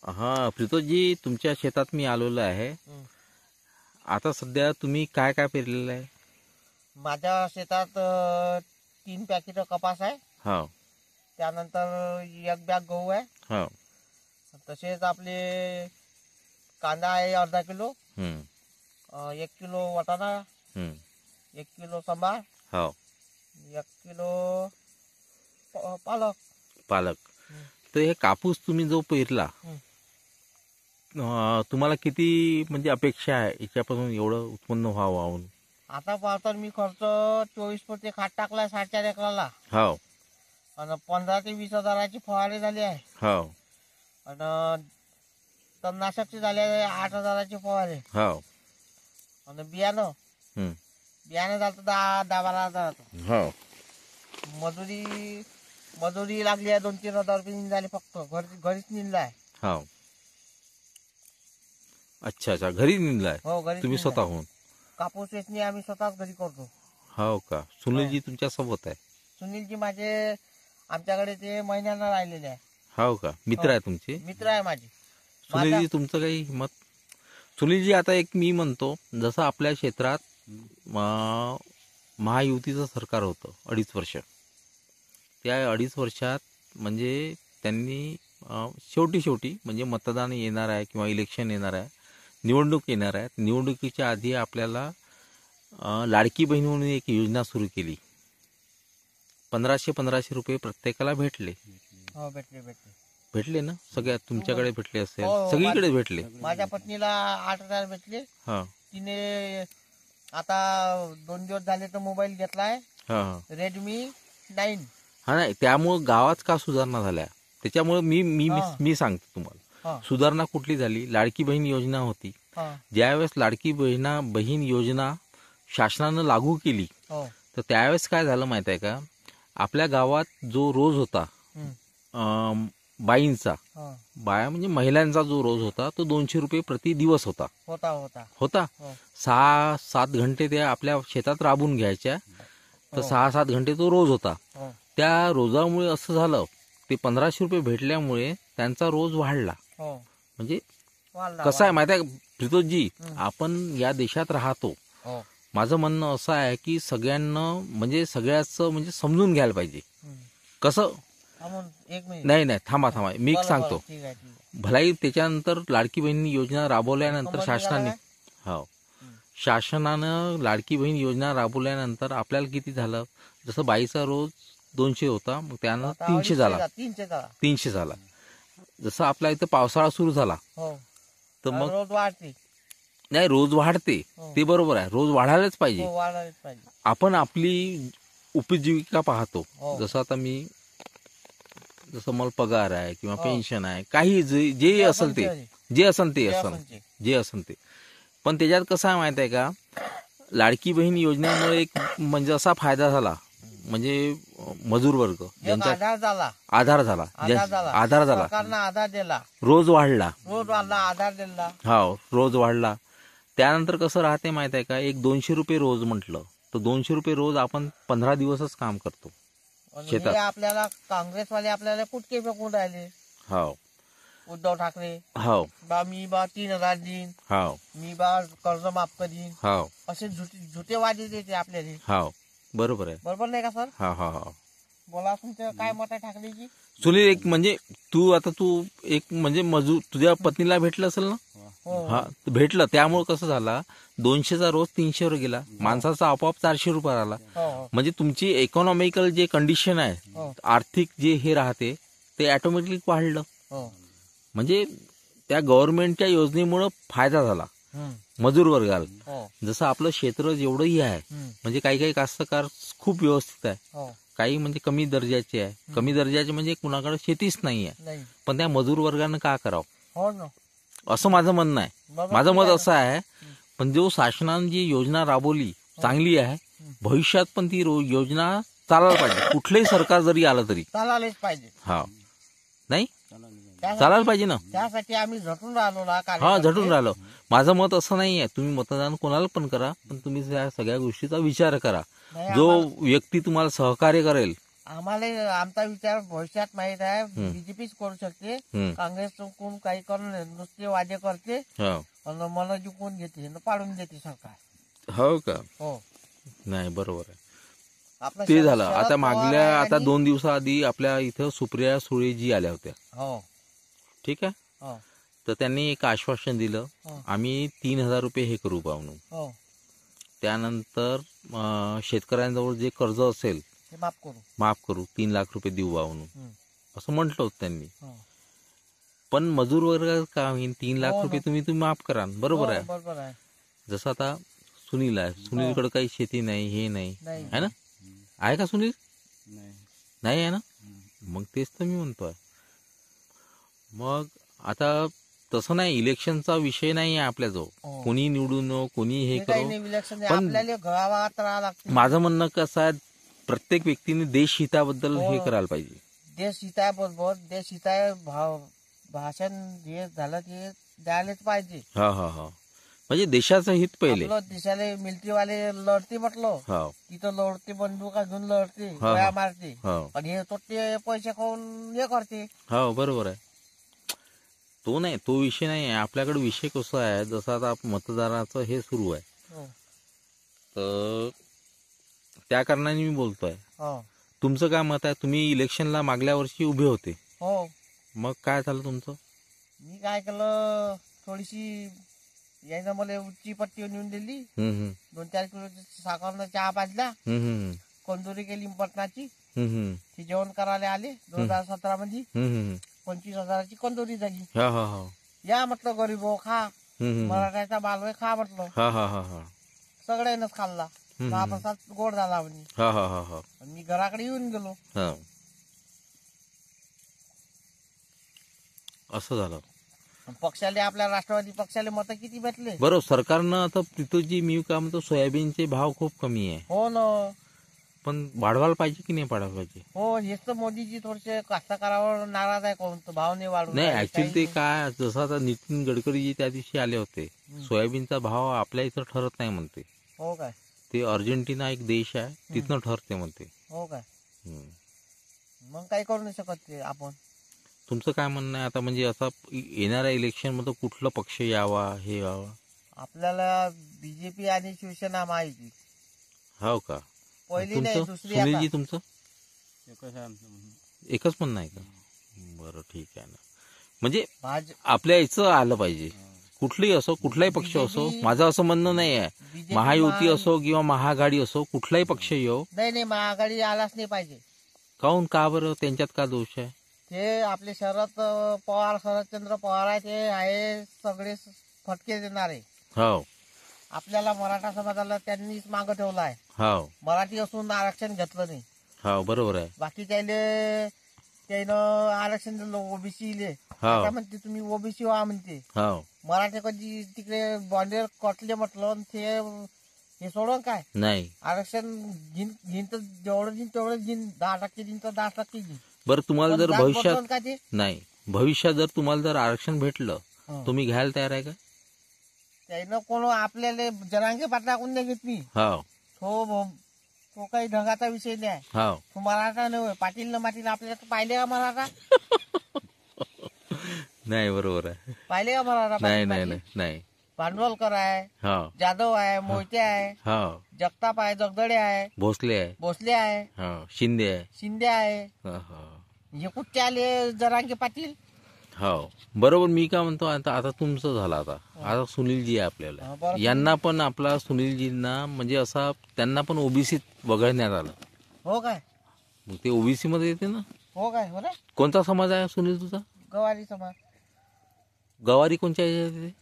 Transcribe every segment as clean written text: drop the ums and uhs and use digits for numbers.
हा प्रीतोजी, तुमच्या शेतात मी आलेलो आहे. आता सध्या तुम्ही काय काय पेरलेलं आहे? माझ्या शेतात 3 पॅकेट कपास आहे. हो त्यानंतर 1 बॅग गहू आहे. हो. तसेच आपले कांदा आहे अर्धा किलो, 1 किलो वाटाणा, 1 किलो सांबार, हो 1 किलो पालक. तर हे कापूस तुम्ही जो पेरला, तुम्हाला किती म्हणजे अपेक्षा आहे याच्यापासून एवढं उत्पन्न व्हावं म्हणून? आता पाहतो मी खर्च 24 पोते खात टाकलाय 4.5 एकराला. हो आणि 15 ते 20 हजाराची फवारणी झाली आहे. हो आणि तणनाशकची झाली आहे 8 हजाराची फवारणी. हो. आणि बियाणं झालं 10-12 हजाराचं. हो. मजुरी लागली आहे 2-3 हजार रुपये निघाले फक्त. घरीच निघला आहे. हो. अच्छा अच्छा, घरी निघलाय? हो, घरी तुम्ही स्वतःहून? कापूस वेचणी आम्ही स्वतःच घरी करतो. हो का? सुनीलजी तुमच्या सोबत आहे? सुनीलजी माझे आमच्याकडे ते महिन्यानं राहिलेले आहे. हो का? मित्र आहे तुमचे? मित्र आहे माझे. सुनीलजी तुमचं काही मत? सुनीलजी, आता एक मी म्हणतो, जसं आपल्या क्षेत्रात महायुतीचं सरकार होतं 2.5 वर्ष. त्या 2.5 वर्षात म्हणजे त्यांनी शेवटी म्हणजे मतदान येणार आहे किंवा इलेक्शन येणार आहे, निवडणूक येणार आहे. निवडणुकीच्या आधी आपल्याला लाडकी बहीण म्हणून एक योजना सुरू केली. 1500 रुपये प्रत्येकाला भेटले. हो, भेटले ना? सगळ्यात तुमच्याकडे भेटले असेल, सगळीकडे भेटले. माझ्या पत्नीला 8 हजार भेटले. तिने आता 2 दिवस झाले तर मोबाईल घेतलाय, रेडमी 9. हा नाही, त्यामुळे गावात का सुधारणा झाल्या त्याच्यामुळे मी सांगतो तुम्हाला. सुधारणा कुठली झाली? लाडकी बहीण योजना होती. ज्यावेळेस लाडकी बहीण योजना शासनानं लागू केली, तर त्यावेळेस काय झालं माहित आहे का? आपल्या गावात जो रोज होता बाईंचा, बाया म्हणजे महिलांचा जो रोज होता तो 200 रुपये प्रति दिवस होता. 6-7 घंटे त्या आपल्या शेतात राबून घ्यायच्या, तर 6-7 घंटे तो रोज होता. त्या रोजामुळे असं झालं, ते 1500 रुपये भेटल्यामुळे त्यांचा रोज वाढला. म्हणजे कसं आहे माहिती आहे प्रीतोजी, आपण या देशात राहतो. माझं म्हणणं असं आहे की सगळ्यांना म्हणजे सगळ्याचं म्हणजे समजून घ्यायला पाहिजे. कसं? नाही, थांबा, मी एक सांगतो. भलाई त्याच्यानंतर लाडकी बहीण योजना राबवल्यानंतर शासनानं लाडकी बहीण योजना राबवल्यानंतर आपल्याला किती झालं? जसं बाईचा रोज 200 होता, मग त्यानं 300 झाला. जसं आपल्या इथं पावसाळा सुरू झाला तर मग नाही, रोज वाढते ते बरोबर आहे, रोज वाढायलाच पाहिजे. आपण आपली उपजीविका पाहतो. जसं आता जसं मला पगार आहे किंवा पेन्शन आहे, काही जे असेल ते. पण त्याच्यात कसं आहे माहित आहे का? लाडकी बहीण योजनेमुळे एक म्हणजे असा फायदा झाला, म्हणजे मजूर वर्ग ज्यांचा आधार झाला, आधार दिला, रोज वाढला, आधार दिला. हो, रोज वाढला. त्यानंतर कसं राहते माहित आहे का? एक 200 रुपये रोज म्हटलं तर 200 रुपये रोज आपण 15 दिवसच काम करतो शेतात. आपल्याला काँग्रेसवाले आपल्याला कुठके फेकून राहिले. हो, उद्धव ठाकरे. हो, मी 3,000 देईन, हो, मी कर्ज माफ करीन, हो, असे झुटे वादे देते आपल्याला. हो, बरोबर आहे. बरोबर नाही का सर? हो. बोला, तुमचं काय मत आहे ठाकरेजी? सुनील, एक म्हणजे तू एक म्हणजे मजूर तुझ्या पत्नीला भेटलं असेल ना? हा, भेटलं. त्यामुळे कसं झाला, 200चा रोज 300 वर गेला, माणसाचा आपोआप 400 रुपये आला. म्हणजे तुमची इकॉनॉमिकल जे कंडिशन आहे, आर्थिक जे हे राहते ते ऑटोमॅटिक वाढलं. म्हणजे त्या गव्हर्नमेंटच्या योजनेमुळे फायदा झाला मजूर वर्गाला. जसं आपलं क्षेत्र जेवढंही आहे, म्हणजे काही कास्तकार खूप व्यवस्थित आहे, काही म्हणजे कमी दर्जाचे आहे. कमी दर्जाचे म्हणजे कुणाकडे शेतीच नाही आहे, पण त्या मजूर वर्गानं का करावं असं माझं म्हणणं आहे. माझं मत असं आहे, पण जो शासनानं जी योजना राबवली चांगली आहे, भविष्यात पण ती योजना चालायला पाहिजे. कुठलंही सरकार जरी आलं तरी चालायलाच पाहिजे. हा, नाही चालायला पाहिजे ना. त्यासाठी आम्ही झटून राहिलो. झटून राहिलो. माझं मत असं नाही आहे, तुम्ही मतदान कोणाला पण करा, पण तुम्ही त्या सगळ्या गोष्टीचा विचार करा. जो व्यक्ती तुम्हाला सहकार्य करेल आम्हाला आमचा विचार भविष्यात माहित आहे, बीजेपीच करू शकते. काँग्रेस कोण काही करून नुसते वादे करते आणि मला जिंकून घेते आणि पाडून देते सरकार. हो का? हो, नाही बरोबर आहे. आपलं ते झालं. शरद आता पवार मागल्या आहे आता आणि- 2 दिवसाआधी आपल्या इथं सुप्रिया सुळेजी आल्या होत्या. हो ठीक आहे. हो तर त्यांनी एक आश्वासन दिलं, हो आम्ही 3,000 रुपये हे करू बा म्हणून. हो, त्यानंतर शेतकऱ्यांजवळ जे कर्ज असेल हे माफ करू. माफ करू, 3 लाख रुपये देऊ बा म्हणून हं. असं म्हटलं होतं त्यांनी. हो. पण मजूर वर्ग का होईन 3 लाख हो, रुपये तुम्ही माफ करा, बरोबर हो, आहे. बरोबर आहे. जसं आता सुनील आहे, सुनीलकडे काही शेती नाही, हे नाही, नाही. आहे ना? आहे का सुनील? नाही आहे ना? मग तेच तर मी म्हणतोय. मग आता तसं नाही, इलेक्शनचा विषय नाही आहे आपल्याजवळ. हो. कोणी निवडून येऊ, कोणी हे हे काही करू. नाही, विलक्षण पण- आपल्याला गावात राहावं लागते. माझं म्हणणं कसं आहे, प्रत्येक व्यक्तीने देश हिताबद्दल हो. हे करायला पाहिजे. देश हिताबरोबर देश हिताय भाषण जे झालं ते द्यायलाच पाहिजे. हा हा हा, म्हणजे देशाचं हित पहिले. आपलं देशाला मिलिटरीवाले लढते म्हटलं, हा तिथं लढते, बंदुका घेऊन लढते, हा. गोळ्या मारते, हा आणि हे तो ते पैसे खाऊन हे करते. हो, बरोबर आहे. तो नाही, तो विषय नाही आहे. आपल्याकडे विषय कसा आहे, जसं आता मतदाराचं हे सुरू आहे, हो तर त्या कारणाने मी बोलतोय. हो तुमचं काय मत आहे? तुम्ही इलेक्शनला मागल्या वर्षी उभे होते, हो. मग काय झालं तुमचं? मी काय केलं, थोडीशी यायनं मला उच्ची पट्टी नेऊन दिली. 2-4 किलो साखरनं चहा पाजला, कंदुरी केली मटणाची. ती जेवण करायला आले 2017 मध्ये. 25,000ची कंदुरी झाली. हा हा हा या म्हटलं गरीब हो, खा, मराठ्याचा बालवय खा म्हटलं. हा हा हा हा सगळ्यांनाच खाल्ला. 10% गोड झाला म्हणे. हा हा हा हा आणि मी घराकडे येऊन गेलो. हा, असं झालं. पक्षाले, आपल्या राष्ट्रवादी पक्षाले मत किती भेटले? बरोबर. सरकारनं आता तिथं जी मी काय म्हणतो, सोयाबीनचे भाव खूप कमी आहे, हो ना. पण वाढवायला पाहिजे की नाही वाढवायला पाहिजे? हो, हेच तर मोदीजी थोडेसे कास्तकारावर नाराज आहे, कोणतं भाव नाही वाढवून नाही, राहिले, ऍक्च्युली काही ते काय, जसं आता नितीन गडकरी त्या दिवशी आले होते, सोयाबीनचा भाव आपल्या इथं ठरत नाही म्हणते. नाही. हो काय? ते अर्जेंटिना एक देश आहे, तिथनं ठरते म्हणते. हो काय? हम्म. मग काही करू नाही शकत ते आपण. तुमचं काय म्हणणं आहे आता, म्हणजे आता येणाऱ्या इलेक्शन मध्ये कुठला पक्ष यावा, हे यावा? आपल्याला बीजेपी आणि शिवसेना माहिती. हो का? पहिली नाही, तुमचं दुसरी सुनीलजी, आता. तुमचं एकच म्हणणं आहे का? बरं, ठीक आहे ना. म्हणजे आपल्या याचं आलं पाहिजे, कुठलंही असो, कुठलाही पक्ष असो. माझं असं म्हणणं नाही आहे, बीजेपी महायुती असो किंवा महाआघाडी असो, कुठलाही पक्ष येऊ. नाही, महाआघाडी आलाच नाही पाहिजे. काहून, का बरं? त्यांच्यात का दोष आहे? ते आपले शरदचंद्र पवार आहे, ते आहे सगळे फटके देणारे. हो आपल्याला मराठा समाजाला त्यांनीच मागं ठेवलं आहे. हो मराठी असून आरक्षण घेतलं नाही. हो, बरोबर आहे. बाकी त्यानं आरक्षण दिलं ओबीसीले. हो काय म्हणते, तुम्ही ओबीसी व्हा म्हणते. हो, मराठी कधी तिकडे बॉन्डेर कटले म्हटलं, आणि ते हे सोडून काय नाही. आरक्षण घेईन तर जेवढं घेईन तेवढं घेईन, 10% घेईन तर 10% घेईन. बरं, तुम्हाला जर पण जात भविष्यात बदलून का ते? नाही, भविष्यात जर तुम्हाला जर आरक्षण भेटलं, हं. तुम्ही घ्यायला तयार आहे का? त्यानं कोण आपल्याला जरांगे पाटलाकून नाही घेत मी. हो तो काही ढंगाचा विषय नाही आहे. हो, तो मराठा नव्हे, पाटील न पाटील आपल्याला पाहिले का मराठा? नाही, बरोबर आहे. पाहिले का मराठा? नाही पाटील, नाही पाटील? नाही नाही. भांडवलकर आहे, हो जाधव आहे, मोहिते आहे, हो, जगताप आहे, जगदडे आहे, भोसले आहे, भोसले आहे, हो, शिंदे आहे. शिंदे आहे. हो हो हे कुठचे आले जरांगे पाटील? हो, बरोबर. मी काय म्हणतो, आता तुमचं झालं. आता सुनीलजी आहे हा, आपल्याला, बरं. यांना पण आपला सुनीलजींना म्हणजे असा त्यांना पण ओबीसीत वगळण्यात आलं. हो काय? मग ते ओबीसी मध्ये येते ना. हो काय? हो ना. कोणता समाज आहे सुनील तुझा? गवारी समाज. गवारी कोणत्या ह्याच्यात येते?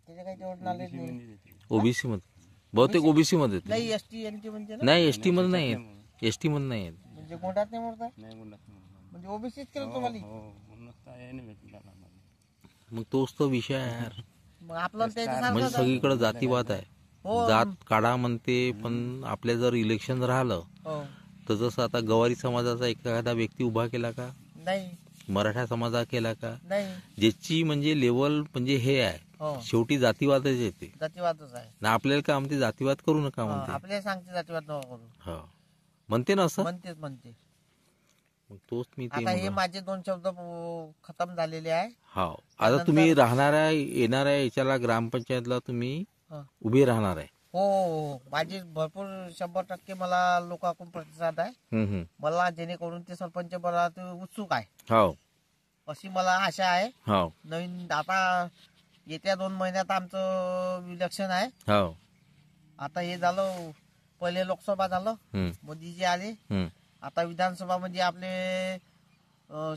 त्याचे काही तेवढं नॉलेज नाही. ओबीसी मध्ये, बहुतेक ओबीसी मध्ये येते. नाही, एसटी एनटी म्हणजे ना. नाही, एसटी मध्ये नाही येत. एसटी मध्ये नाही येत. म्हणजे गोंडात नाही मोडतात, म्हणजे ओबीसीच केलं तुम्हाला. मग तोच तो विषय आहे यार. मग आपलं त्याच्या म्हणजे सगळीकडे जातीवाद आहे. हो. जात काढा म्हणते, पण आपल्या जर इलेक्शन राहिलं हो. तर जसं आता गवारी समाजाचा एखादा व्यक्ती उभा केला का, नाही मराठा समाजा केला का, नाही. ज्याची म्हणजे लेवल म्हणजे हे आहे, हो, शेवटी जातीवादच येते जातीवादच आहे. ना. आपल्याला काय म्हणते, जातीवाद करू नका हो, म्हणते. आपल्याला सांगते जातीवाद नको करू. हो, म्हणते ना असं. म्हणते मग तोच मी ते आता हे म्हणलं. माझे 2 शब्द खतम झालेले आहे. हा, आता तुम्ही राहणाऱ्या येणाऱ्या याच्याला ग्रामपंचायतला तुम्ही हं. उभे राहणार आहे. हो, माझी भरपूर 100% मला लोकांकडून प्रतिसाद आहे. हम्म. मला जेणेकरून ते सरपंच बनायला उत्सुक आहे, हो अशी मला आशा आहे. हो नवीन आता येत्या 2 महिन्यात आमचं इलेक्शन आहे. हो. आता हे झालं, पहिले लोकसभा झालं, हम्म, मोदीजी आले. हम्म. आता विधानसभा म्हणजे आपले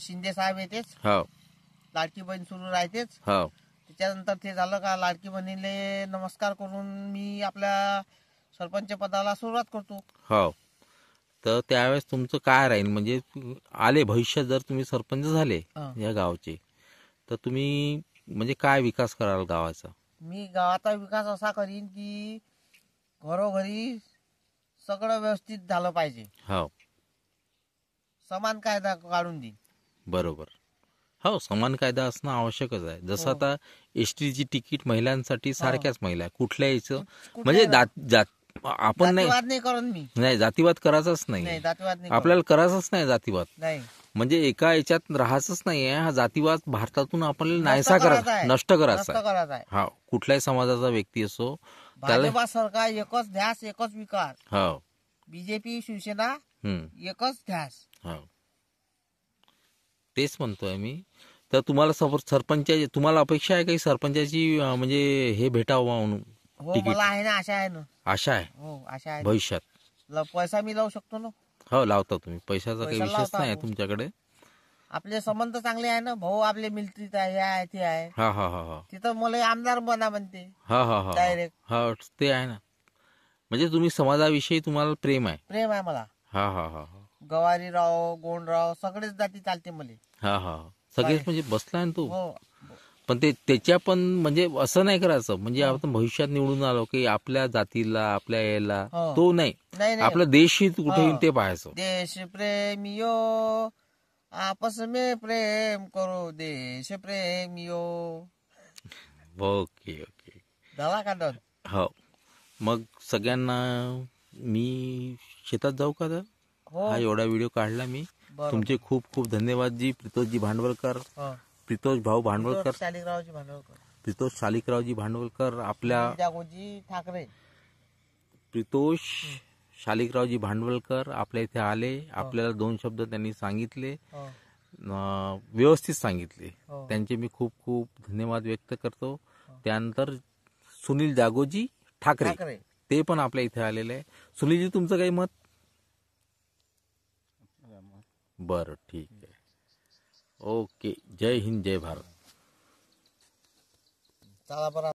शिंदे साहेब येतेच, हो लाडकी बहीण सुरू राहतेच. हो. त्याच्यानंतर ते झालं का लाडकी बहिणीले नमस्कार करून मी आपल्या सरपंच पदाला सुरुवात करतो. हो. तर त्यावेळेस तुमचं काय राहील, म्हणजे आले भविष्यात जर तुम्ही सरपंच झाले हं. या गावचे, तर तुम्ही म्हणजे काय विकास कराल गावाचा? मी गावाचा विकास असा करीन की घरोघरी सगळं व्यवस्थित झालं पाहिजे, हो समान कायदा काढून देईन. बरोबर. हो, समान कायदा असणं आवश्यकच आहे. जसं हो. आता एसटीची तिकीट महिलांसाठी सारख्याच महिला आहे, कुठल्या याचं कुठल्याही म्हणजे जात आपण नाही जातीवाद नाही करत मी. नाही जातीवाद करायचाच नाही, नाही, जातीवाद नाही करत. आपल्याला करायचाच नाही जातीवाद. नाही, म्हणजे एका याच्यात राहायचंच नाहीये. हा जातीवाद भारतातून आपल्याला नाहीसा करायचा करायचा, आहे. नष्ट करायचा नष्ट आहे. करायचा आहे. हा, कुठल्याही समाजाचा व्यक्ती असो त्याला. भाजपा सरकार एकच ध्यास, एकच विकास. हो. बीजेपी शिवसेना हम्म. एकच ध्यास. हो, तेच म्हणतोय मी. तर तुम्हाला सरपंच, तुम्हाला अपेक्षा आहे काही सरपंचाची म्हणजे हे भेटावं म्हणून? हो, तिकीट मला आहे ना, आशा आहे ना. आशा आहे हो, आशा आहे. भविष्यात. पैसा मी लावू शकतो ना. हो, लावता तुम्ही. पैशाचा काही पैसा विषयच लावता नाही आहे हो. तुमच्याकडे. आपले संबंध चांगले आहे ना, भाऊ आपले मिलिटरीत आहे, हे आहे ते आहे. हा हा हा हा तिथं मला आमदार बना म्हणते हा हा हा डायरेक्ट. हा, ते आहे ना. म्हणजे तुम्ही समाजाविषयी तुम्हाला प्रेम आहे. प्रेम आहे मला. हा हा हा हा गवारीराव, गोंडराव सगळेच जाती चालते मला. हा हा. सगळेच म्हणजे बसलाय ना तू. हो, पण त्याच्या पण म्हणजे असं नाही करायचं, म्हणजे आपण भविष्यात निवडून आलो की आपल्या जातीला, आपल्या याला हो. तो नाही, नाही नाही. आपला देश कुठे येईल ते पाहायचं. देश प्रेमियो आपस में प्रेम करो, देश प्रेमियो. Okay okay. झाला का डन? हो, मग सगळ्यांना मी शेतात जाऊ का? तर हो, हा एवढा व्हिडिओ काढला मी. बरं. तुमचे खूप खूप धन्यवाद जी. प्रितोषजी भांडवलकर, हो. प्रितोष भाऊ भांडवलकर, शालिकरावजी भांडवलकर, प्रितोष शालिकरावजी भांडवलकर, आपल्या जागोजी ठाकरे. प्रितोष शालिकरावजी भांडवलकर आपल्या इथे आले. आपल्याला 2 शब्द त्यांनी सांगितले, हो, व्यवस्थित सांगितले. हो. त्यांचे मी खूप खूप धन्यवाद व्यक्त करतो. त्यानंतर सुनील जागोजी ठाकरे, ठाकरे. ते पण आपल्या इथे आलेले आहे. सुनीलजी, तुमचं काही मत? बरं, ठीक आहे. ओके. जय हिंद, जय भारत. चला बरं.